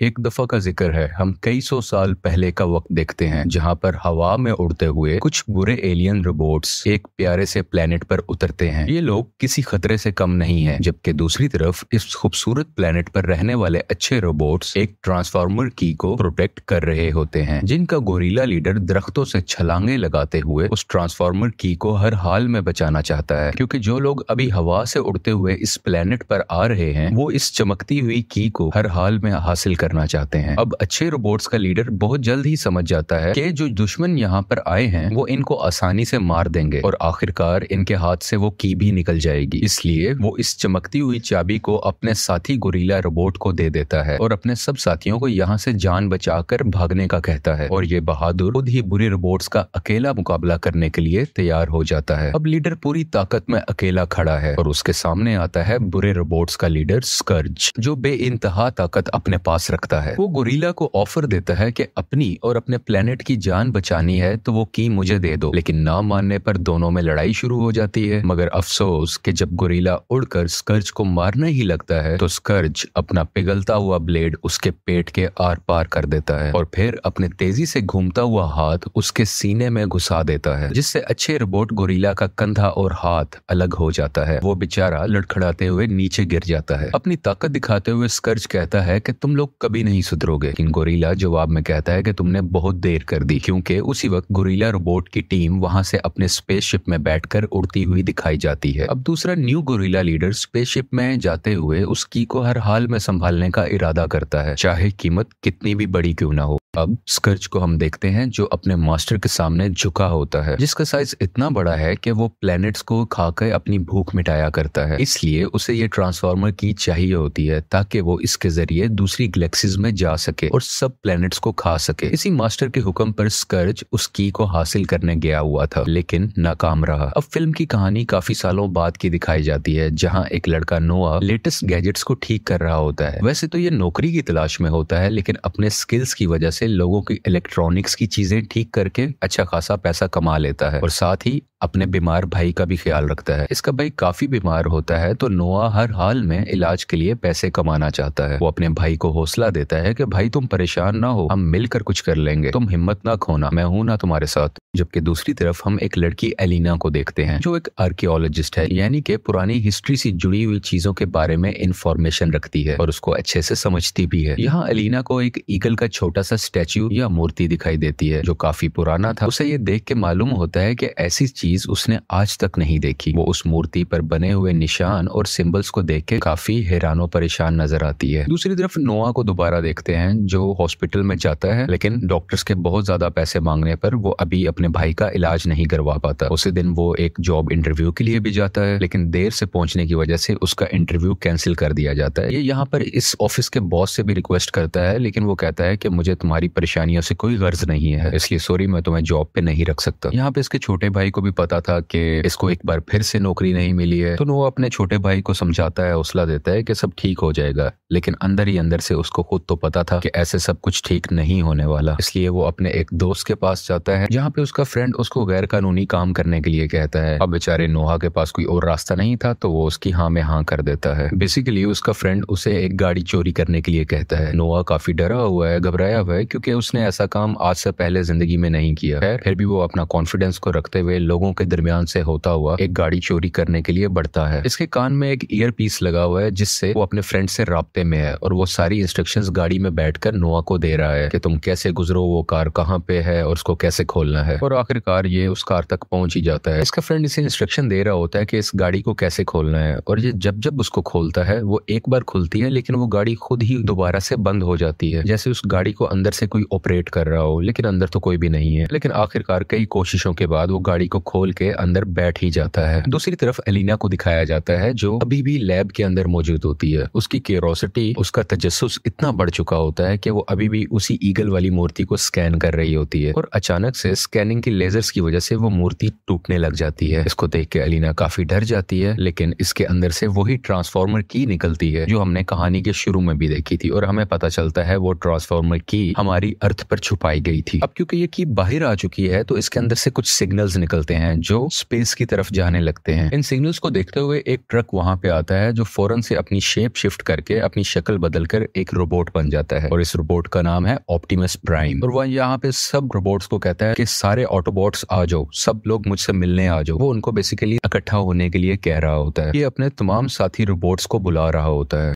एक दफा का जिक्र है, हम कई सौ साल पहले का वक्त देखते हैं जहां पर हवा में उड़ते हुए कुछ बुरे एलियन रोबोट्स एक प्यारे से प्लेनेट पर उतरते हैं। ये लोग किसी खतरे से कम नहीं हैं, जबकि दूसरी तरफ इस खूबसूरत प्लेनेट पर रहने वाले अच्छे रोबोट्स एक ट्रांसफॉर्मर की को प्रोटेक्ट कर रहे होते हैं, जिनका गोरिल्ला लीडर दरख्तों से छलांगे लगाते हुए उस ट्रांसफॉर्मर की को हर हाल में बचाना चाहता है, क्योंकि जो लोग अभी हवा से उड़ते हुए इस प्लेनेट पर आ रहे हैं वो इस चमकती हुई की को हर हाल में हासिल करना चाहते हैं। अब अच्छे रोबोट्स का लीडर बहुत जल्द ही समझ जाता है कि जो दुश्मन यहाँ पर आए हैं वो इनको आसानी से मार देंगे और आखिरकार इनके हाथ से वो की भी निकल जाएगी। इसलिए वो इस चमकती हुई चाबी को अपने साथी गोरिल्ला रोबोट को दे देता है और अपने सब साथियों को यहाँ से जान बचाकर भागने का कहता है, और ये बहादुर खुद ही बुरे रोबोट्स का अकेला मुकाबला करने के लिए तैयार हो जाता है। अब लीडर पूरी ताकत में अकेला खड़ा है और उसके सामने आता है बुरे रोबोट्स का लीडर स्कर्ज, जो बेइंतहा ताकत अपने पास रखता है। वो गोरिल्ला को ऑफर देता है कि अपनी और अपने प्लेनेट की जान बचानी है तो वो की मुझे दे दो, लेकिन ना मानने पर दोनों में लड़ाई शुरू हो जाती है। मगर अफसोस कि जब गोरिल्ला उड़कर स्कर्ज को मारने ही लगता है तो स्कर्ज अपना पिघलता हुआ ब्लेड उसके पेट के आर पार कर देता है और फिर अपने तेजी से घूमता हुआ हाथ उसके सीने में घुसा देता है, जिससे अच्छे रोबोट गोरिल्ला का कंधा और हाथ अलग हो जाता है। वो बेचारा लड़खड़ाते हुए नीचे गिर जाता है। अपनी ताकत दिखाते हुए स्कर्ज कहता है कि तुम लोग कभी नहीं सुधरोगे, लेकिन गोरिल्ला जवाब में कहता है कि तुमने बहुत देर कर दी, क्योंकि उसी वक्त गोरिल्ला रोबोट की टीम वहां से अपने स्पेसशिप में बैठकर उड़ती हुई दिखाई जाती है। अब दूसरा न्यू गोरिल्ला लीडर स्पेसशिप में जाते हुए उस की को हर हाल में संभालने का इरादा करता है, चाहे कीमत कितनी भी बड़ी क्यों ना हो। अब स्कर्ज को हम देखते हैं जो अपने मास्टर के सामने झुका होता है, जिसका साइज इतना बड़ा है कि वो प्लैनेट्स को खाकर अपनी भूख मिटाया करता है। इसलिए उसे ये ट्रांसफॉर्मर की चाहिए होती है ताकि वो इसके जरिए दूसरी गैलेक्सीज में जा सके और सब प्लैनेट्स को खा सके। इसी मास्टर के हुक्म पर स्कर्ज उस की को हासिल करने गया हुआ था, लेकिन नाकाम रहा। अब फिल्म की कहानी काफी सालों बाद की दिखाई जाती है, जहाँ एक लड़का नोआ लेटेस्ट गैजेट्स को ठीक कर रहा होता है। वैसे तो ये नौकरी की तलाश में होता है, लेकिन अपने स्किल्स की वजह से लोगों की इलेक्ट्रॉनिक्स की चीजें ठीक करके अच्छा खासा पैसा कमा लेता है और साथ ही अपने बीमार भाई का भी ख्याल रखता है। इसका भाई काफी बीमार होता है तो नोआ हर हाल में इलाज के लिए पैसे कमाना चाहता है। वो अपने भाई को हौसला देता है कि भाई तुम परेशान ना हो, हम मिलकर कुछ कर लेंगे, तुम हिम्मत ना खोना, मैं हूं ना तुम्हारे साथ। जबकि दूसरी तरफ हम एक लड़की एलिना को देखते हैं जो एक आर्कियोलॉजिस्ट है, यानी कि पुरानी हिस्ट्री से जुड़ी हुई चीजों के बारे में इंफॉर्मेशन रखती है और उसको अच्छे से समझती भी है। यहाँ एलिना को एक ईगल का छोटा सा स्टैच्यू या मूर्ति दिखाई देती है जो काफी पुराना था। उसे ये देख के मालूम होता है कि ऐसी चीज उसने आज तक नहीं देखी। वो उस मूर्ति पर बने हुए निशान और सिंबल्स को देख के काफी हैरानो परेशान नजर आती है। दूसरी तरफ नोआ को दोबारा देखते हैं जो हॉस्पिटल में जाता है, लेकिन डॉक्टर्स के बहुत ज्यादा पैसे मांगने पर वो अभी अपने भाई का इलाज नहीं करवा पाता। उसी दिन वो एक जॉब इंटरव्यू के लिए भी जाता है, लेकिन देर से पहुंचने की वजह से उसका इंटरव्यू कैंसिल कर दिया जाता है। ये यहाँ पर इस ऑफिस के बॉस से भी रिक्वेस्ट करता है, लेकिन वो कहता है कि मुझे तुम्हारी परेशानियों से कोई गर्ज नहीं है, इसलिए सॉरी, मैं तुम्हें जॉब पे नहीं रख सकता। यहाँ पे इसके छोटे भाई को भी पता था कि इसको एक बार फिर से नौकरी नहीं मिली है, तो वो अपने छोटे भाई को समझाता है, हौसला देता है कि सब ठीक हो जाएगा, लेकिन अंदर ही अंदर से उसको खुद तो पता था कि ऐसे सब कुछ ठीक नहीं होने वाला। इसलिए वो अपने एक दोस्त के पास जाता है जहाँ पे उसका फ्रेंड उसको गैर कानूनी काम करने के लिए कहता है। अब बेचारे नोहा के पास कोई और रास्ता नहीं था तो वो उसकी हाँ में हाँ कर देता है। बेसिकली उसका फ्रेंड उसे एक गाड़ी चोरी करने के लिए कहता है। नोहा काफी डरा हुआ है, घबराया हुआ है, क्योंकि उसने ऐसा काम आज से पहले जिंदगी में नहीं किया है। फिर भी वो अपना कॉन्फिडेंस को रखते हुए लोगों के दरमियान से होता हुआ एक गाड़ी चोरी करने के लिए बढ़ता है। इसके कान में एक ईयर पीस लगा हुआ है जिससे वो अपने फ्रेंड से राब्ते में है और वो सारी इंस्ट्रक्शंस गाड़ी में बैठकर नोआ को दे रहा है कि तुम कैसे गुजरो, वो कार कहाँ पे है और उसको कैसे खोलना है। और आखिरकार ये उस कार तक पहुंच ही जाता है। इसका फ्रेंड इसे इंस्ट्रक्शन दे रहा होता है कि इस गाड़ी को कैसे खोलना है, और ये जब जब उसको खोलता है वो एक बार खुलती है, लेकिन वो गाड़ी खुद ही दोबारा से बंद हो जाती है, जैसे उस गाड़ी को अंदर से कोई ऑपरेट कर रहा हो, लेकिन अंदर तो कोई भी नहीं है। लेकिन आखिरकार कई कोशिशों के बाद वो गाड़ी को खोल के अंदर बैठ ही जाता है। दूसरी तरफ एलिना को दिखाया जाता है जो अभी भी लैब के अंदर मौजूद होती है। उसकी क्यूरोसिटी, उसका तजस्सुस इतना बढ़ चुका होता है कि वो अभी भी उसी ईगल वाली मूर्ति को स्कैन कर रही होती है और अचानक से स्कैनिंग की लेजर्स की वजह से वो मूर्ति टूटने लग जाती है। इसको देख के एलिना काफी डर जाती है, लेकिन इसके अंदर से वही ट्रांसफॉर्मर की निकलती है जो हमने कहानी के शुरू में भी देखी थी, और हमें पता चलता है वो ट्रांसफॉर्मर की हमारी अर्थ पर छुपाई गई थी। अब क्योंकि ये की बाहर आ चुकी है तो इसके अंदर से कुछ सिग्नल्स निकलते हैं जो स्पेस की तरफ जाने लगते हैं। इन सिग्नल्स को देखते हुए एक ट्रक वहां पे आता है जो फौरन से अपनी शेप शिफ्ट करके अपनी शक्ल बदलकर एक रोबोट रोबोट बन जाता है और इस रोबोट का नाम है ऑप्टिमस प्राइम। और वह यहाँ पे सब रोबोट्स को कहता है कि सारे ऑटोबॉट्स आ जाओ, सब लोग मुझसे मिलने आ जाओ। वो उनको बेसिकली इकट्ठा होने के लिए कह रहा होता है। ये अपने तमाम साथी रोबोट्स को बुला रहा होता है।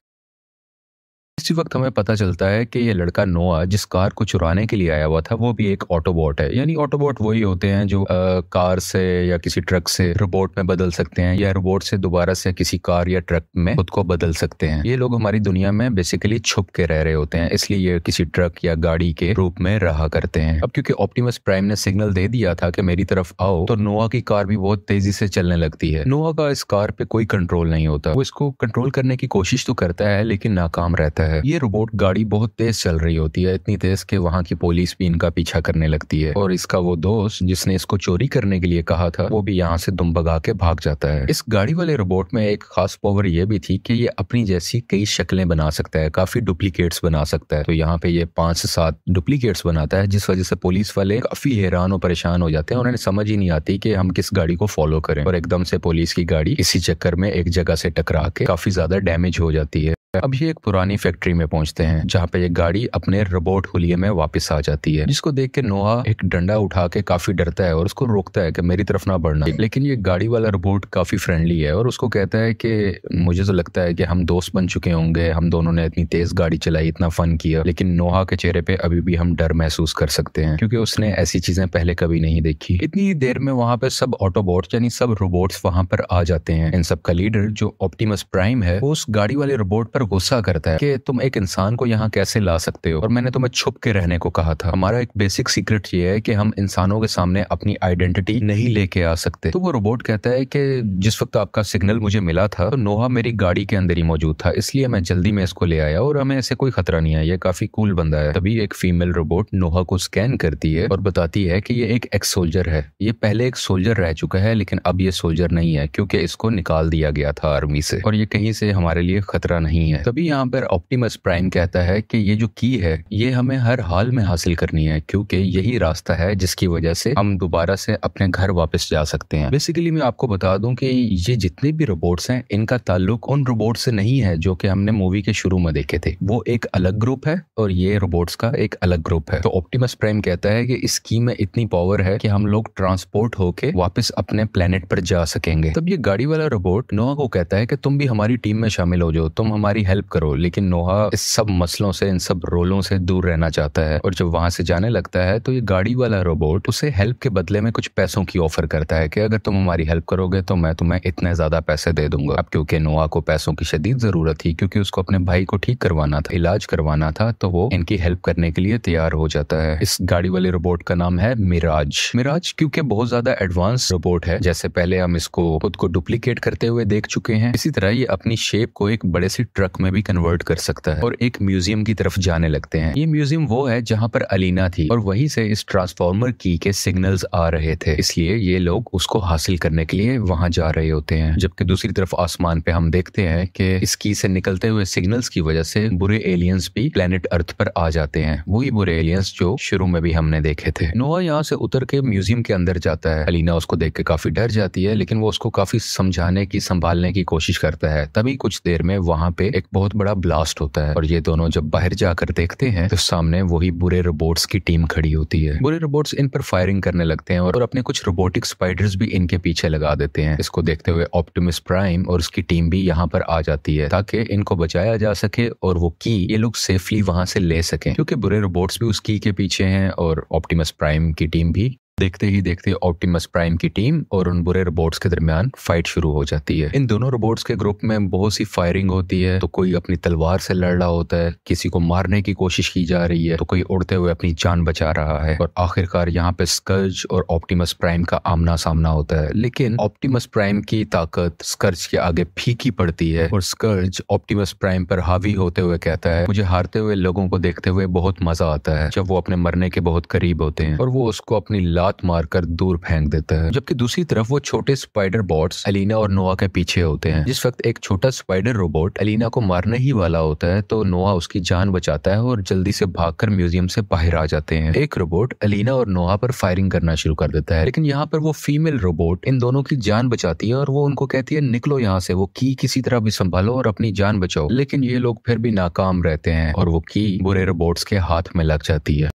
इसी वक्त हमें पता चलता है कि ये लड़का नोआ जिस कार को चुराने के लिए आया हुआ था वो भी एक ऑटोबॉट है। यानी ऑटोबॉट वही होते हैं जो कार से या किसी ट्रक से रोबोट में बदल सकते हैं या रोबोट से दोबारा से किसी कार या ट्रक में खुद को बदल सकते हैं। ये लोग हमारी दुनिया में बेसिकली छुप के रह रहे होते हैं, इसलिए ये किसी ट्रक या गाड़ी के रूप में रहा करते हैं। अब क्योंकि ऑप्टिमस प्राइम ने सिग्नल दे दिया था कि मेरी तरफ आओ, तो नोआ की कार भी बहुत तेजी से चलने लगती है। नोआ का इस कार पे कोई कंट्रोल नहीं होता। वो इसको कंट्रोल करने की कोशिश तो करता है लेकिन नाकाम रहता है। ये रोबोट गाड़ी बहुत तेज चल रही होती है, इतनी तेज कि वहाँ की पुलिस भी इनका पीछा करने लगती है और इसका वो दोस्त जिसने इसको चोरी करने के लिए कहा था वो भी यहाँ से दुम भगा के भाग जाता है। इस गाड़ी वाले रोबोट में एक खास पावर ये भी थी कि ये अपनी जैसी कई शक्लें बना सकता है, काफी डुप्लीकेट्स बना सकता है। तो यहाँ पे ये 5 से 7 डुप्लीकेट्स बनाता है, जिस वजह से पुलिस वाले काफी हैरान और परेशान हो जाते हैं। उन्हें समझ ही नहीं आती कि हम किस गाड़ी को फॉलो करें और एकदम से पुलिस की गाड़ी इसी चक्कर में एक जगह से टकरा के काफी ज्यादा डैमेज हो जाती है। अब ये एक पुरानी फैक्ट्री में पहुंचते हैं जहाँ पे ये गाड़ी अपने रोबोट हुलिये में वापस आ जाती है, जिसको देख के नोआ एक डंडा उठा के काफी डरता है और उसको रोकता है कि मेरी तरफ ना बढ़ना। लेकिन ये गाड़ी वाला रोबोट काफी फ्रेंडली है और उसको कहता है कि मुझे तो लगता है कि हम दोस्त बन चुके होंगे, हम दोनों ने इतनी तेज गाड़ी चलाई, इतना फन किया। लेकिन नोआ के चेहरे पे अभी भी हम डर महसूस कर सकते हैं क्योंकि उसने ऐसी चीजें पहले कभी नहीं देखी। इतनी देर में वहां पे सब ऑटोबॉट्स यानी सब रोबोट्स वहां पर आ जाते हैं। इन सब का लीडर जो ऑप्टिमस प्राइम है वो उस गाड़ी वाले रोबोट पर गुस्सा करता है कि तुम एक इंसान को यहाँ कैसे ला सकते हो और मैंने तुम्हें छुप के रहने को कहा था। हमारा एक बेसिक सीक्रेट ये है कि हम इंसानों के सामने अपनी आइडेंटिटी नहीं लेके आ सकते। तो वो रोबोट कहता है कि जिस वक्त आपका सिग्नल मुझे मिला था तो नोहा मेरी गाड़ी के अंदर ही मौजूद था, इसलिए मैं जल्दी में इसको ले आया और हमें ऐसे कोई खतरा नहीं है, ये काफी कूल बंदा है। तभी एक फीमेल रोबोट नोहा को स्कैन करती है और बताती है कि ये एक एक्स सोल्जर है। ये पहले एक सोल्जर रह चुका है लेकिन अब ये सोल्जर नहीं है क्योंकि इसको निकाल दिया गया था आर्मी से और ये कहीं से हमारे लिए खतरा नहीं है। तभी यहाँ पर ऑप्टिमस प्राइम कहता है कि ये जो की है ये हमें हर हाल में हासिल करनी है क्योंकि यही रास्ता है जिसकी वजह से हम दोबारा से अपने घर वापस जा सकते हैं। बेसिकली मैं आपको बता दूं कि ये जितने भी रोबोट्स हैं इनका ताल्लुक उन रोबोट से नहीं है जो कि हमने मूवी के शुरू में देखे थे। वो एक अलग ग्रुप है और ये रोबोट्स का एक अलग ग्रुप है। तो ऑप्टिमस प्राइम कहता है कि इस की में इतनी पावर है कि हम लोग ट्रांसपोर्ट होके वापस अपने प्लेनेट पर जा सकेंगे। तब ये गाड़ी वाला रोबोट नोआ को कहता है कि तुम भी हमारी टीम में शामिल हो जाओ, तुम हमारी हेल्प करो। लेकिन नोआ इस सब मसलों से, इन सब रोलों से दूर रहना चाहता है और जब वहां से जाने लगता है तो ये गाड़ी वाला रोबोट उसे हेल्प के बदले में कुछ पैसों की ऑफर करता है कि अगर तुम हमारी हेल्प करोगे तो मैं तुम्हें इतने ज्यादा पैसे दे दूंगा। अब क्योंकि नोआ को पैसों की शदीद जरूरत थी क्योंकि उसको अपने भाई को ठीक करवाना था, इलाज करवाना था, तो वो इनकी हेल्प करने के लिए तैयार हो जाता है। इस गाड़ी वाले रोबोट का नाम है मिराज। मिराज क्योंकि बहुत ज्यादा एडवांस रोबोट है, जैसे पहले हम इसको खुद को डुप्लीकेट करते हुए देख चुके हैं, इसी तरह ये अपनी शेप को एक बड़े से ट्रक में भी कन्वर्ट कर सकता है और एक म्यूजियम की तरफ जाने लगते हैं। ये म्यूजियम वो है जहाँ पर अलीना थी और वहीं से इस ट्रांसफॉर्मर की के सिग्नल्स आ रहे थे, इसलिए ये लोग उसको हासिल करने के लिए वहां जा रहे होते हैं। जबकि दूसरी तरफ आसमान पे हम देखते हैं कि इस की से निकलते हुए सिग्नल्स की वजह से बुरे एलियंस भी प्लेनेट अर्थ पर आ जाते हैं, वही बुरे एलियंस जो शुरू में भी हमने देखे थे। नोआ यहाँ से उतर के म्यूजियम के अंदर जाता है। अलीना उसको देख के काफी डर जाती है लेकिन वो उसको काफी समझाने की, संभालने की कोशिश करता है। तभी कुछ देर में वहां पे एक बहुत बड़ा ब्लास्ट होता है और ये दोनों जब बाहर जाकर देखते हैं तो सामने वही बुरे रोबोट्स की टीम खड़ी होती है। बुरे रोबोट्स इन पर फायरिंग करने लगते हैं और अपने कुछ रोबोटिक स्पाइडर्स भी इनके पीछे लगा देते हैं। इसको देखते हुए ऑप्टिमस प्राइम और उसकी टीम भी यहाँ पर आ जाती है ताकि इनको बचाया जा सके और वो की ये लोग सेफली वहां से ले सकें, क्योंकि बुरे रोबोट्स भी उस की के पीछे हैं और ऑप्टिमस प्राइम की टीम भी। देखते ही देखते ऑप्टिमस प्राइम की टीम और उन बुरे रोबोट्स के दरमियान फाइट शुरू हो जाती है। इन दोनों रोबोट्स के ग्रुप में बहुत सी फायरिंग होती है, तो कोई अपनी तलवार से लड़ रहा होता है, किसी को मारने की कोशिश की जा रही है, तो कोई उड़ते हुए अपनी जान बचा रहा है और आखिरकार यहाँ पे स्कर्ज और ऑप्टिमस प्राइम का आमना सामना होता है। लेकिन ऑप्टिमस प्राइम की ताकत स्कर्ज के आगे फीकी पड़ती है और स्कर्ज ऑप्टिमस प्राइम पर हावी होते हुए कहता है, मुझे हारते हुए लोगों को देखते हुए बहुत मजा आता है जब वो अपने मरने के बहुत करीब होते हैं और वो उसको अपनी लात मारकर दूर फेंक देता है। जबकि दूसरी तरफ वो छोटे स्पाइडर बॉट्स एलिना और नोआ के पीछे होते हैं। जिस वक्त एक छोटा स्पाइडर रोबोट एलिना को मारने ही वाला होता है तो नोआ उसकी जान बचाता है और जल्दी से भागकर म्यूजियम से बाहर आ जाते हैं। एक रोबोट एलिना और नोआ पर फायरिंग करना शुरू कर देता है, लेकिन यहाँ पर वो फीमेल रोबोट इन दोनों की जान बचाती है और वो उनको कहती है निकलो यहाँ से, वो की किसी तरह भी संभालो और अपनी जान बचाओ। लेकिन ये लोग फिर भी नाकाम रहते हैं और वो की बुरे रोबोट्स के हाथ में लग जाती है।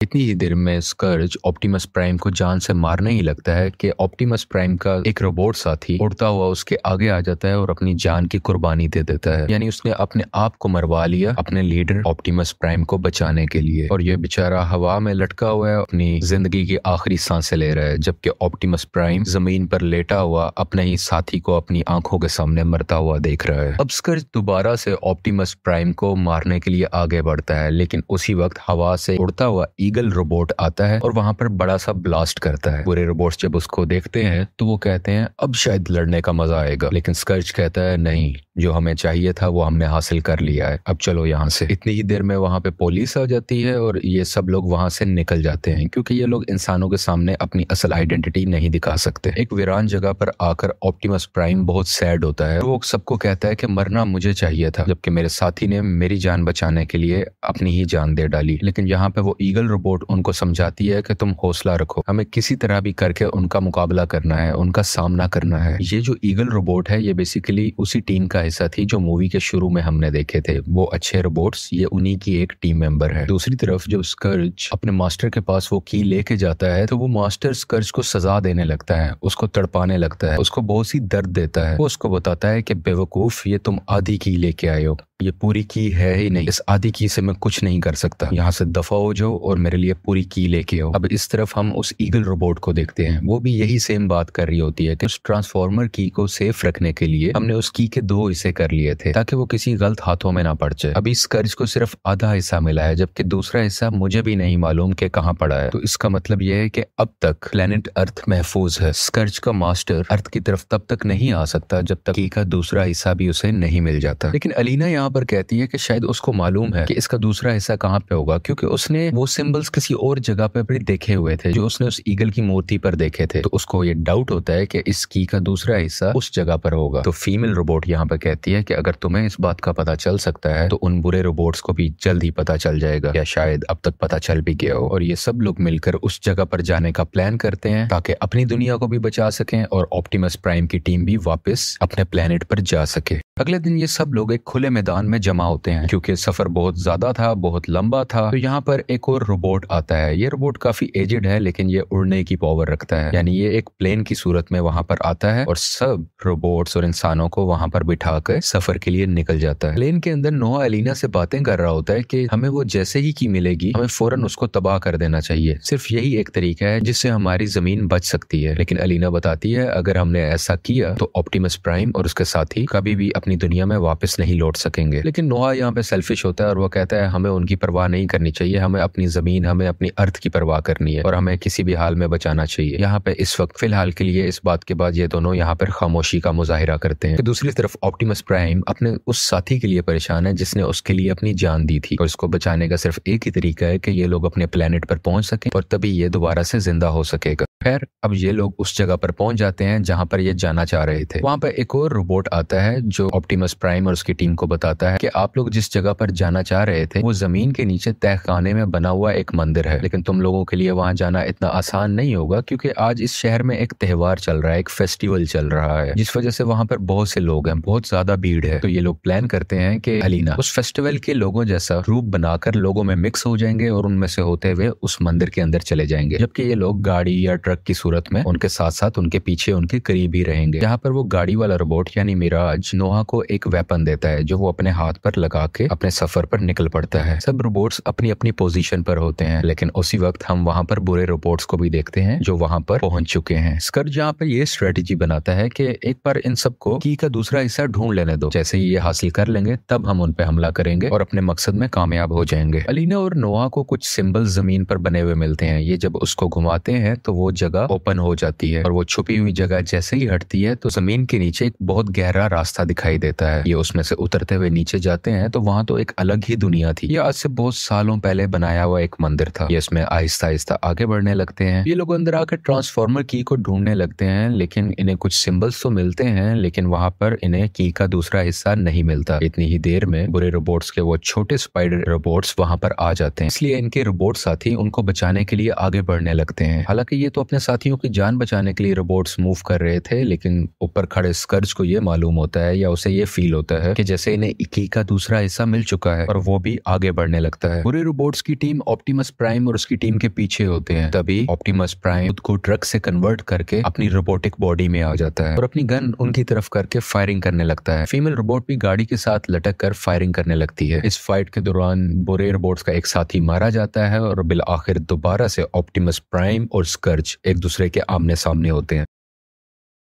इतनी ही देर में स्कर्ज ऑप्टिमस प्राइम को जान से मारने ही लगता है कि ऑप्टिमस प्राइम का एक रोबोट साथी उड़ता हुआ उसके आगे आ जाता है और अपनी जान की कुर्बानी दे देता है। यानी उसने अपने आप को मरवा लिया अपने लीडर ऑप्टिमस प्राइम को बचाने के लिए। और ये बेचारा हवा में लटका हुआ है, अपनी जिंदगी की आखिरी सांसें ले रहा है, जबकि ऑप्टिमस प्राइम जमीन पर लेटा हुआ अपने ही साथी को अपनी आंखों के सामने मरता हुआ देख रहा है। अब स्कर्ज दोबारा से ऑप्टिमस प्राइम को मारने के लिए आगे बढ़ता है, लेकिन उसी वक्त हवा से उड़ता हुआ ईगल रोबोट आता है और वहां पर बड़ा सा ब्लास्ट करता है। बुरे रोबोट्स जब उसको देखते हैं तो वो कहते हैं अब शायद लड़ने का मजा आएगा, लेकिन स्कर्ज कहता है नहीं, जो हमें चाहिए था वो हमने हासिल कर लिया है, अब चलो यहाँ से। इतनी ही देर में वहां पे पुलिस आ जाती है और ये सब लोग वहां से निकल जाते हैं, क्योंकि ये लोग इंसानों के सामने अपनी असल आइडेंटिटी नहीं दिखा सकते। एक वीरान जगह पर आकर ऑप्टिमस प्राइम बहुत सैड होता है। वो सबको कहता है कि मरना मुझे चाहिए था, जबकि मेरे साथी ने मेरी जान बचाने के लिए अपनी ही जान दे डाली। लेकिन यहाँ पे वो ईगल रोबोट उनको समझाती है कि तुम हौसला रखो, हमें किसी तरह भी करके उनका मुकाबला करना है, उनका सामना करना है। ये जो ईगल रोबोट है ये बेसिकली उसी टीम का हिस्सा थी जो मूवी के शुरू में हमने देखे थे। वो अच्छे रोबोट्स, ये उन्हीं की एक टीम मेंबर है। दूसरी तरफ जब स्कर्ज अपने मास्टर के पास वो की लेके जाता है तो वो मास्टर स्कर्ज को सजा देने लगता है, उसको तड़पाने लगता है, उसको बहुत सी दर्द देता है। वो उसको बताता है कि बेवकूफ, ये तुम आधी की लेके आए हो, ये पूरी की है ही नहीं, इस आधी की से मैं कुछ नहीं कर सकता, यहाँ से दफा हो जाओ और मेरे लिए पूरी की लेके आओ। अब इस तरफ हम उस ईगल रोबोट को देखते हैं, वो भी यही सेम बात कर रही होती है कि उस ट्रांसफॉर्मर की को सेफ रखने के लिए हमने उस की के 2 हिस्से कर लिए थे ताकि वो किसी गलत हाथों में ना पड़ जाए। अभी स्कर्ज को सिर्फ आधा हिस्सा मिला है, जबकि दूसरा हिस्सा मुझे भी नहीं मालूम कि कहाँ पड़ा है। तो इसका मतलब यह है कि अब तक प्लेनेट अर्थ महफूज है। स्कर्ज का मास्टर अर्थ की तरफ तब तक नहीं आ सकता जब तक की का दूसरा हिस्सा भी उसे नहीं मिल जाता। लेकिन अलीना यहाँ पर कहती है कि शायद उसको मालूम है कि इसका दूसरा हिस्सा कहाँ पे होगा, क्योंकि उसने वो सिंबल्स किसी और जगह पे भी देखे हुए थे जो उसने उस ईगल की मूर्ति पर देखे थे। तो उसको ये डाउट होता है कि इस की का दूसरा हिस्सा उस जगह पर होगा। तो फीमेल रोबोट यहाँ पे कहती है कि अगर तुम्हें इस बात का पता चल सकता है तो उन बुरे रोबोट्स को भी जल्द ही पता चल जाएगा, या शायद अब तक पता चल भी गया हो। और ये सब लोग मिलकर उस जगह पर जाने का प्लान करते हैं ताकि अपनी दुनिया को भी बचा सकें और ऑप्टिमस प्राइम की टीम भी वापस अपने प्लेनेट पर जा सके। अगले दिन ये सब लोग एक खुले मैदान में जमा होते हैं। क्योंकि सफर बहुत ज्यादा था, बहुत लंबा था, तो यहाँ पर एक और रोबोट आता है। ये रोबोट काफी एजेड है लेकिन ये उड़ने की पावर रखता है, यानी ये एक प्लेन की सूरत में वहां पर आता है और सब रोबोट्स और इंसानों को वहां पर बिठाकर सफर के लिए निकल जाता है। प्लेन के अंदर नोआ एलिना से बातें कर रहा होता है कि हमें वो जैसे ही की मिलेगी हमें फौरन उसको तबाह कर देना चाहिए, सिर्फ यही एक तरीका है जिससे हमारी जमीन बच सकती है। लेकिन एलिना बताती है अगर हमने ऐसा किया तो ऑप्टिमस प्राइम और उसके साथी कभी भी अपनी दुनिया में वापस नहीं लौट सकेंगे। लेकिन नोआ यहाँ पे सेल्फिश होता है और वो कहता है हमें उनकी परवाह नहीं करनी चाहिए, हमें अपनी जमीन, हमें अपनी अर्थ की परवाह करनी है और हमें किसी भी हाल में बचाना चाहिए। यहाँ पे इस वक्त फिलहाल के लिए इस बात के बाद ये दोनों यहाँ पर खामोशी का मुजाहिरा करते हैं। दूसरी तरफ ऑप्टिमस प्राइम अपने उस साथी के लिए परेशान है जिसने उसके लिए अपनी जान दी थी और इसको बचाने का सिर्फ एक ही तरीका है कि ये लोग अपने प्लेनेट पर पहुंच सके और तभी ये दोबारा से जिंदा हो सकेगा। खैर अब ये लोग उस जगह पर पहुंच जाते हैं जहां पर ये जाना चाह रहे थे। वहां पर एक और रोबोट आता है जो ऑप्टिमस प्राइम और उसकी टीम को बताता है कि आप लोग जिस जगह पर जाना चाह रहे थे वो जमीन के नीचे तहखाने में बना हुआ एक मंदिर है, लेकिन तुम लोगों के लिए वहां जाना इतना आसान नहीं होगा क्योंकि आज इस शहर में एक त्योहार चल रहा है, एक फेस्टिवल चल रहा है, जिस वजह से वहां पर बहुत से लोग हैं, बहुत ज्यादा भीड़ है। तो ये लोग प्लान करते हैं कि अलीना उस फेस्टिवल के लोगों जैसा रूप बनाकर लोगों में मिक्स हो जाएंगे और उनमें से होते हुए उस मंदिर के अंदर चले जाएंगे, जबकि ये लोग गाड़ी या ट्रक की सूरत में उनके साथ साथ उनके पीछे उनके करीब ही रहेंगे। यहाँ पर वो गाड़ी वाला रोबोट यानी मिराज नोहा को एक वेपन देता है जो वो अपने हाथ पर लगा के अपने सफर पर निकल पड़ता है। सब रोबोट्स अपनी अपनी पोजीशन पर होते हैं, लेकिन उसी वक्त हम वहां पर बुरे रोबोट्स को भी देखते हैं जो वहां पर पहुंच चुके हैं। स्कर्ज यहाँ पर ये स्ट्रेटेजी बनाता है कि एक बार इन सबको की का दूसरा हिस्सा ढूंढ लेने दो, जैसे ही ये हासिल कर लेंगे तब हम उन पे हमला करेंगे और अपने मकसद में कामयाब हो जाएंगे। अलीना और नोहा को कुछ सिंबल जमीन पर बने हुए मिलते हैं। ये जब उसको घुमाते हैं तो वो जगह ओपन हो जाती है और वो छुपी हुई जगह जैसे ही हटती है तो जमीन के नीचे एक बहुत गहरा रास्ता दिखाई देता है। ये उसमें से उतरते हुए नीचे जाते हैं तो वहां तो एक अलग ही दुनिया थी। ये आज से बहुत सालों पहले बनाया हुआ एक मंदिर था। ये इसमें आहिस्ता आहिस्ता आगे बढ़ने लगते हैं। ये लोग अंदर आकर ट्रांसफॉर्मर की को ढूंढने लगते हैं, लेकिन इन्हें कुछ सिंबल्स तो मिलते हैं, लेकिन वहां पर इन्हें की का दूसरा हिस्सा नहीं मिलता। इतनी ही देर में बुरे रोबोट्स के वो छोटे स्पाइडर रोबोट्स वहां पर आ जाते हैं, इसलिए इनके रोबोट साथी उनको बचाने के लिए आगे बढ़ने लगते हैं। हालांकि ये तो अपने साथियों की जान बचाने के लिए रोबोट्स मूव कर रहे थे, लेकिन ऊपर खड़े स्कर्ज को ये मालूम होता है या उसे ये फील होता है कि जैसे इन्हें की का दूसरा हिस्सा मिल चुका है और वो भी आगे बढ़ने लगता है। बुरे रोबोट्स की टीम ऑप्टिमस प्राइम और उसकी टीम के पीछे होते हैं। तभी ऑप्टिमस प्राइम खुद को ट्रक से कन्वर्ट करके अपनी रोबोटिक बॉडी में आ जाता है और अपनी गन उनकी तरफ करके फायरिंग करने लगता है। फीमेल रोबोट भी गाड़ी के साथ लटक कर फायरिंग करने लगती है। इस फाइट के दौरान बुरे रोबोट्स का एक साथी मारा जाता है और बिल आखिर दोबारा से ऑप्टिमस प्राइम और स्कर्ज एक दूसरे के आमने सामने होते हैं।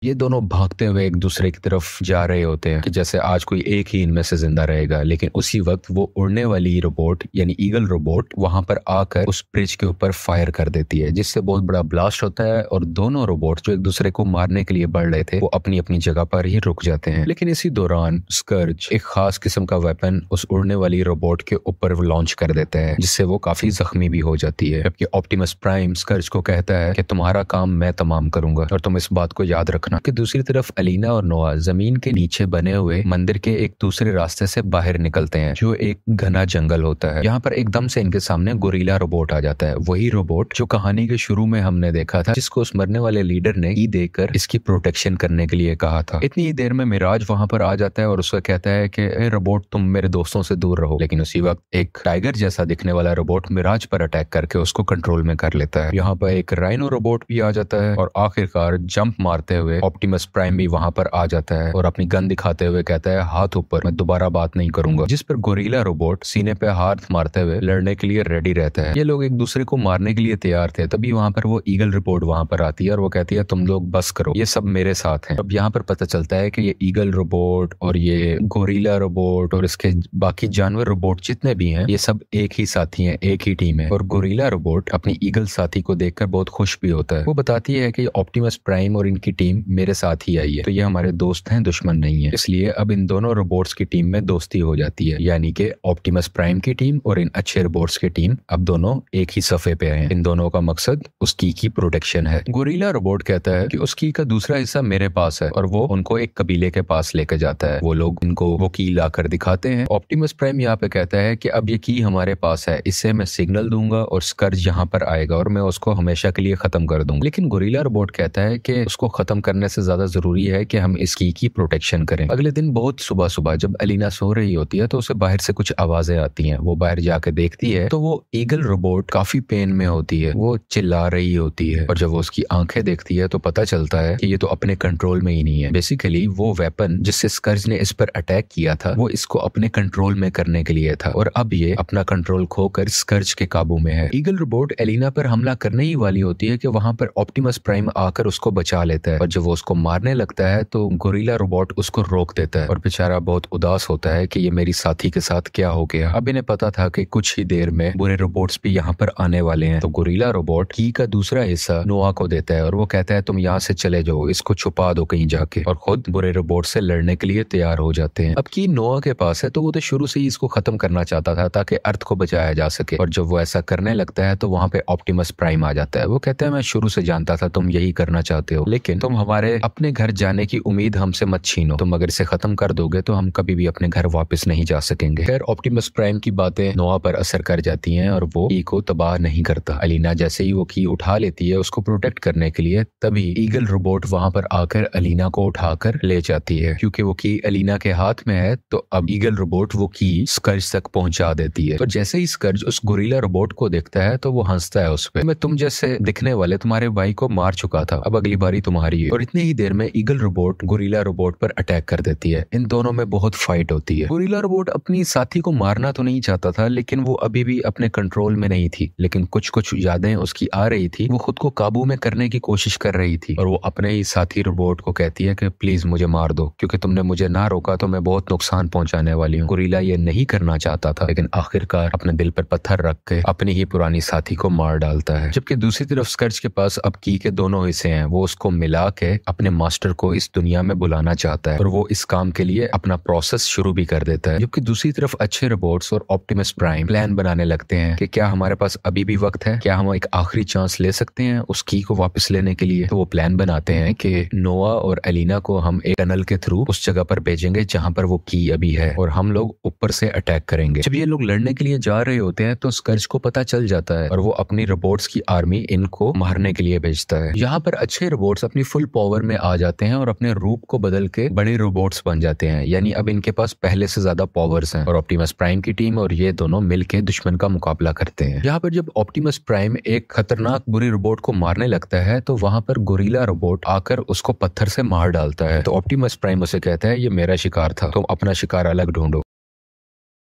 ये दोनों भागते हुए एक दूसरे की तरफ जा रहे होते हैं कि जैसे आज कोई एक ही इनमें से जिंदा रहेगा, लेकिन उसी वक्त वो उड़ने वाली रोबोट यानी ईगल रोबोट वहां पर आकर उस ब्रिज के ऊपर फायर कर देती है, जिससे बहुत बड़ा ब्लास्ट होता है और दोनों रोबोट जो एक दूसरे को मारने के लिए बढ़ रहे थे वो अपनी अपनी जगह पर ही रुक जाते हैं। लेकिन इसी दौरान स्कर्ज एक खास किस्म का वेपन उस उड़ने वाली रोबोट के ऊपर लॉन्च कर देता है, जिससे वो काफी जख्मी भी हो जाती है। जबकि ऑप्टिमस प्राइम स्कर्ज को कहता है कि तुम्हारा काम मैं तमाम करूंगा और तुम इस बात को याद रखना। कि दूसरी तरफ अलीना और नोआ जमीन के नीचे बने हुए मंदिर के एक दूसरे रास्ते से बाहर निकलते हैं, जो एक घना जंगल होता है। यहाँ पर एकदम से इनके सामने गोरिल्ला रोबोट आ जाता है, वही रोबोट जो कहानी के शुरू में हमने देखा था, जिसको उस मरने वाले लीडर ने की देकर इसकी प्रोटेक्शन करने के लिए कहा था। इतनी ही देर में मिराज वहां पर आ जाता है और उसको कहता है कि ए रोबोट, तुम मेरे दोस्तों से दूर रहो। लेकिन उसी वक्त एक टाइगर जैसा दिखने वाला रोबोट मिराज पर अटैक करके उसको कंट्रोल में कर लेता है। यहाँ पर एक राइनो रोबोट भी आ जाता है और आखिरकार जंप मारते हुए ऑप्टिमस प्राइम भी वहां पर आ जाता है और अपनी गन दिखाते हुए कहता है हाथ ऊपर, मैं दोबारा बात नहीं करूंगा। जिस पर गोरिल्ला रोबोट सीने पे हाथ मारते हुए लड़ने के लिए रेडी रहता है। ये लोग एक दूसरे को मारने के लिए तैयार थे। तभी वहां पर वो ईगल रोबोट वहां पर आती है और वो कहती है तुम लोग बस करो, ये सब मेरे साथ हैं। अब यहाँ पर पता चलता है कि ये ईगल रोबोट और ये गोरिल्ला रोबोट और इसके बाकी जानवर रोबोट जितने भी हैं, ये सब एक ही साथी हैं, एक ही टीम है। और गोरिल्ला रोबोट अपनी ईगल साथी को देखकर बहुत खुश भी होता है। वो बताती है कि ऑप्टिमस प्राइम और इनकी टीम मेरे साथ ही आई है, तो ये हमारे दोस्त हैं, दुश्मन नहीं है। इसलिए अब इन दोनों रोबोट्स की टीम में दोस्ती हो जाती है, यानी कि ऑप्टिमस प्राइम की टीम और इन अच्छे रोबोट्स की टीम अब दोनों एक ही सफे पे हैं। इन दोनों का मकसद उस की प्रोटेक्शन है। गोरिल्ला रोबोट कहता है कि उस की का दूसरा हिस्सा मेरे पास है और वो उनको एक कबीले के पास लेकर जाता है। वो लोग इनको वो की लाकर दिखाते हैं। ऑप्टिमस प्राइम यहाँ पे कहता है कि अब ये की हमारे पास है, इससे मैं सिग्नल दूंगा और स्कर्ज यहाँ पर आएगा और मैं उसको हमेशा के लिए खत्म कर दूंगा। लेकिन गोरिल्ला रोबोट कहता है कि उसको खत्म करने से ज्यादा जरूरी है कि हम इस की प्रोटेक्शन करें। अगले दिन बहुत सुबह सुबह जब अलीना सो रही होती है तो उसे बाहर से कुछ आवाजें आती हैं। वो बाहर जाकर देखती है तो वो ईगल रोबोट काफी पेन में होती है, वो चिल्ला रही होती है और जब वो उसकी आंखें देखती है तो पता चलता है कि ये तो अपने कंट्रोल में ही नहीं है। बेसिकली वो वेपन जिससे स्कर्ज ने इस पर अटैक किया था वो इसको अपने कंट्रोल में करने के लिए था और अब ये अपना कंट्रोल खोकर स्कर्ज के काबू में है। ईगल रोबोट एलिना पर हमला करने ही वाली होती है कि वहां पर ऑप्टिमस प्राइम आकर उसको बचा लेता है और जब वो उसको मारने लगता है तो गोरिल्ला रोबोट उसको रोक देता है और बेचारा बहुत उदास होता है कि ये मेरी साथी के साथ क्या हो गया। अब इन्हें पता था कि कुछ ही देर में बुरे रोबोट्स भी यहाँ पर आने वाले हैं, तो गोरिल्ला रोबोट की का दूसरा हिस्सा नोआ को देता है और वो कहता है तुम यहाँ से चले जाओ, इसको छुपा दो कहीं जाके, और खुद बुरे रोबोट से लड़ने के लिए तैयार हो जाते हैं। अब की नोआ के पास है तो वो तो शुरू से ही इसको खत्म करना चाहता था ताकि अर्थ को बचाया जा सके, और जब वो ऐसा करने लगता है तो वहां पे ऑप्टिमस प्राइम आ जाता है। वो कहता है मैं शुरू से जानता था तुम यही करना चाहते हो, लेकिन तुम हमारे अपने घर जाने की उम्मीद हमसे मत छीनो, तुम अगर इसे खत्म कर दोगे तो हम कभी भी अपने घर वापस नहीं जा सकेंगे। खैर ऑप्टिमस प्राइम की बातें नोआ पर असर कर जाती हैं और वो की को तबाह नहीं करता। अलीना जैसे ही वो की उठा लेती है उसको प्रोटेक्ट करने के लिए, तभी ईगल रोबोट वहां पर आकर अलीना को उठाकर ले जाती है। क्योंकि वो की अलीना के हाथ में है तो अब ईगल रोबोट वो की स्कर्ज तक पहुंचा देती है। तो जैसे ही स्कर्ज उस गोरिल्ला रोबोट को देखता है तो वो हंसता है उस पे, मैं तुम जैसे दिखने वाले तुम्हारे भाई को मार चुका था, अब अगली बारी तुम्हारी है। और इतनी ही देर में ईगल रोबोट गोरिल्ला रोबोट पर अटैक कर देती है। इन दोनों में बहुत फाइट होती है। गोरिल्ला रोबोट अपनी साथी को मारना तो नहीं चाहता था, लेकिन वो अभी भी अपने कंट्रोल में नहीं थी। लेकिन कुछ कुछ यादें उसकी आ रही थी, वो खुद को काबू में करने की कोशिश कर रही थी और वो अपने ही साथी रोबोट को कहती है कि प्लीज मुझे मार दो, क्योंकि तुमने मुझे ना रोका तो मैं बहुत नुकसान पहुंचाने वाली हूँ। गोरिल्ला ये नहीं करना चाहता था, लेकिन आखिरकार अपने दिल पर पत्थर रख के अपनी ही पुरानी साथी को मार डालता है। जबकि दूसरी तरफ स्कर्ज के पास अब की के दोनों हिस्से हैं। वो उसको मिला के अपने मास्टर को इस दुनिया में बुलाना चाहता है और वो इस काम के लिए अपना प्रोसेस शुरू भी कर देता है। जबकि दूसरी तरफ अच्छे रोबोट्स और ऑप्टिमस प्राइम प्लान बनाने लगते हैं कि क्या हमारे पास अभी भी वक्त है, क्या हम एक आखिरी चांस ले सकते हैं उस की को वापस लेने के लिए। तो वो प्लान बनाते हैं कि नोआ और एलिना को हम एक टनल के थ्रू उस जगह पर भेजेंगे जहां पर वो की अभी है और हम लोग ऊपर से अटैक करेंगे। जब ये लोग लड़ने के लिए जा रहे होते हैं तो स्कर्ज को पता चल जाता है और वो अपनी रोबोट्स की आर्मी इनको मारने के लिए भेजता है। यहाँ पर अच्छे रोबोट्स अपनी फुल पावर में आ जाते हैं और अपने रूप को बदल के बड़े रोबोट्स बन जाते हैं, यानी अब इनके पास पहले से ज्यादा पावर्स हैं और ऑप्टिमस प्राइम की टीम और ये दोनों मिलके दुश्मन का मुकाबला करते हैं। यहाँ पर जब ऑप्टिमस प्राइम एक खतरनाक बुरी रोबोट को मारने लगता है तो वहां पर गोरिल्ला रोबोट आकर उसको पत्थर से मार डालता है। तो ऑप्टिमस प्राइम उसे कहता है ये मेरा शिकार था, तुम अपना शिकार अलग ढूंढो।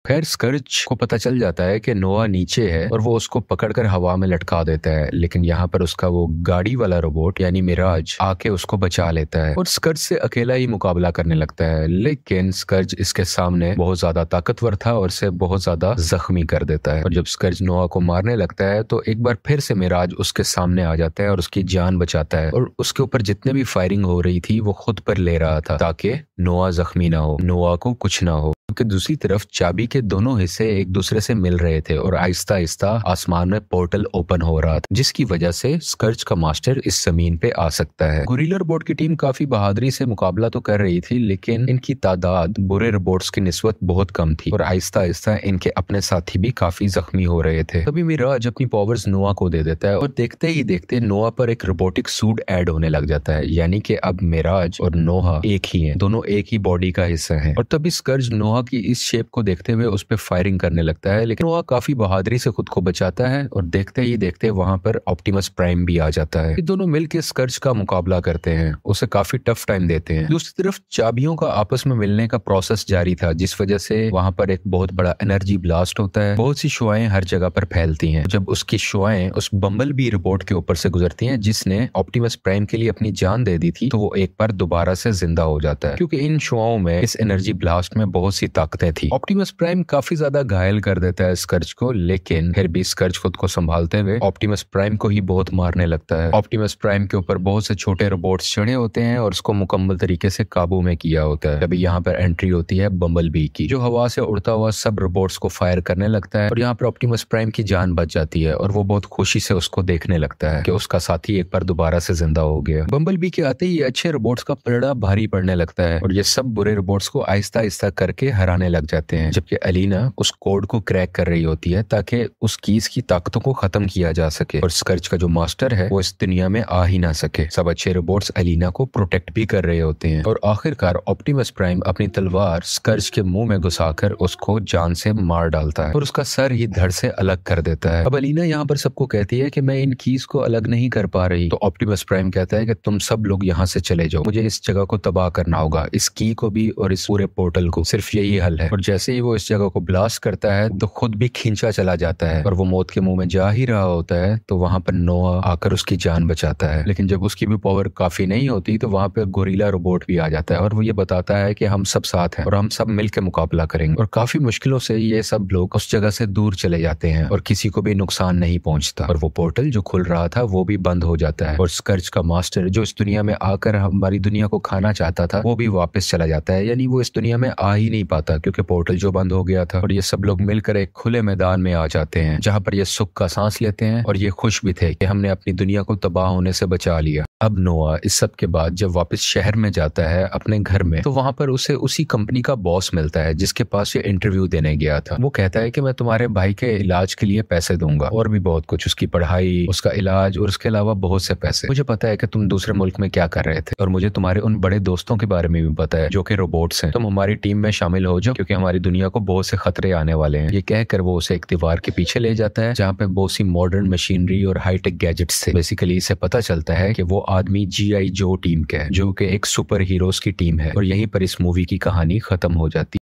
खैर स्कर्ज को पता चल जाता है कि नोआ नीचे है और वो उसको पकड़कर हवा में लटका देता है, लेकिन यहाँ पर उसका वो गाड़ी वाला रोबोट यानी मिराज आके उसको बचा लेता है और स्कर्ज से अकेला ही मुकाबला करने लगता है। लेकिन स्कर्ज इसके सामने बहुत ज्यादा ताकतवर था और इसे बहुत ज्यादा जख्मी कर देता है। और जब स्कर्ज नोआ को मारने लगता है तो एक बार फिर से मिराज उसके सामने आ जाता है और उसकी जान बचाता है और उसके ऊपर जितने भी फायरिंग हो रही थी वो खुद पर ले रहा था ताकि नोआ जख्मी ना हो, नोआ को कुछ ना हो। क्योंकि दूसरी तरफ चाबी के दोनों हिस्से एक दूसरे से मिल रहे थे और आहिस्ता आहिस्ता आसमान में पोर्टल ओपन हो रहा था, जिसकी वजह से स्कर्ज का मास्टर इस जमीन पे आ सकता है। गोरिल्ला रोबोट की टीम काफी बहादुरी से मुकाबला तो कर रही थी, लेकिन इनकी तादाद बुरे रोबोट्स की निस्बत बहुत कम थी और आहिस्ता आहिस्ता इनके अपने साथी भी काफी जख्मी हो रहे थे। तभी मिराज अपनी पावर्स नोआ को दे देता है और देखते ही देखते नोआ पर एक रोबोटिक सूट ऐड होने लग जाता है, यानी कि अब मिराज और नोआ एक ही हैं, दोनों एक ही बॉडी का हिस्सा हैं। और तभी स्कर्ज नोआ की इस शेप को देखते हुए उस पर फायरिंग करने लगता है, लेकिन नोआ काफी बहादुरी से खुद को बचाता है और देखते ही देखते वहां पर ऑप्टिमस प्राइम भी आ जाता है। ये दोनों मिलकर स्कर्ज का मुकाबला करते हैं, उसे काफी टफ टाइम देते हैं। दूसरी तरफ चाबियों का आपस में मिलने का प्रोसेस जारी था, जिस वजह से वहां पर एक बहुत बड़ा एनर्जी ब्लास्ट होता है। बहुत सी शुआएं हर जगह पर फैलती हैं। जब उसकी शुआएं उस बम्बल बी रोबोट के ऊपर से गुजरती हैं जिसने ऑप्टिमस प्राइम के लिए अपनी जान दे दी थी, तो वो एक बार दोबारा से जिंदा हो जाता है, क्योंकि इन शुआओं में इस एनर्जी ब्लास्ट में बहुत सी ताकतें थी। ऑप्टिमस प्राइम काफी ज्यादा घायल कर देता है स्कर्ज को, लेकिन फिर भी स्कर्ज खुद को संभालते हुए ऑप्टिमस प्राइम को ही बहुत मारने लगता है। ऑप्टिमस प्राइम के ऊपर बहुत से छोटे रोबोट्स चढ़े होते हैं और उसको मुकम्मल तरीके से काबू में किया होता है। तभी यहाँ पर एंट्री होती है बम्बल बी की, जो हवा से उड़ता हुआ सब रोबोट्स को फायर करने लगता है और यहाँ पर ऑप्टिमस प्राइम की जान बच जाती है और वो बहुत खुशी से उसको देखने लगता है कि उसका साथी एक बार दोबारा से जिंदा हो गया। बम्बल बी के आते ही अच्छे रोबोट्स का पलड़ा भारी पड़ने लगता है और ये सब बुरे रोबोट्स को आहिस्ता आहिस्ता करके हराने लग जाते हैं, जबकि एलिना उस कोड को क्रैक कर रही होती है ताकि उस कीज की ताकतों को खत्म किया जा सके और स्कर्ज का जो मास्टर है वो इस दुनिया में आ ही ना सके। सब अच्छे रोबोट्स एलिना को प्रोटेक्ट भी कर रहे होते हैं और आखिरकार ऑप्टिमस प्राइम अपनी तलवार स्कर्ज के मुंह में घुसाकर उसको जान से मार डालता है और उसका सर ही धड़ से अलग कर देता है। अब एलिना यहाँ पर सबको कहती है कि मैं इन कीज को अलग नहीं कर पा रही, तो ऑप्टिमस प्राइम कहता है कि तुम सब लोग यहाँ से चले जाओ, मुझे इस जगह को तबाह करना होगा, इस की को भी और इस पूरे पोर्टल को, सिर्फ यही हल है। और जैसे ही वो इस जगह को ब्लास्ट करता है तो खुद भी खींचा चला जाता है और वो मौत के मुंह में जा ही रहा होता है तो वहां पर नोआ आकर उसकी जान बचाता है। लेकिन जब उसकी भी पावर काफी नहीं होती तो वहां पे गोरिल्ला रोबोट भी आ जाता है और वो ये बताता है कि हम सब साथ हैं और हम सब मिलकर मुकाबला करेंगे। और काफी मुश्किलों से ये सब लोग उस जगह से दूर चले जाते हैं और किसी को भी नुकसान नहीं पहुंचता और वो पोर्टल जो खुल रहा था वो भी बंद हो जाता है और स्कर्ज का मास्टर जो इस दुनिया में आकर हमारी दुनिया को खाना चाहता था वो भी वापस चला जाता है, यानी वो इस दुनिया में आ ही नहीं पाता क्योंकि पोर्टल जो बंद हो गया था। और ये सब लोग मिलकर एक खुले मैदान में आ जाते हैं जहां पर ये सुख का सांस लेते हैं और ये खुश भी थे कि हमने अपनी दुनिया को तबाह होने से बचा लिया। अब नोआ इस सब के बाद जब वापस शहर में जाता है अपने घर में, तो वहां पर उसे उसी कंपनी का बॉस मिलता है जिसके पास ये इंटरव्यू देने गया था। वो कहता है कि मैं तुम्हारे भाई के इलाज के लिए पैसे दूंगा और भी बहुत कुछ, उसकी पढ़ाई, उसका इलाज और उसके अलावा बहुत से पैसे। मुझे पता है कि तुम दूसरे मुल्क में क्या कर रहे थे और मुझे तुम्हारे उन बड़े दोस्तों के बारे में भी पता है जो कि रोबोट्स हैं। तुम हमारी टीम में शामिल शामिल हो जाओ क्योंकि हमारी दुनिया को बहुत से खतरे आने वाले हैं। ये कहकर वो उसे एक दीवार के पीछे ले जाता है जहाँ पे बहुत सी मॉडर्न मशीनरी और हाईटेक गैजेट्स थे। बेसिकली इसे पता चलता है कि वो आदमी GI जो टीम का है, जो कि एक सुपर हीरोज की टीम है, और यहीं पर इस मूवी की कहानी खत्म हो जाती है।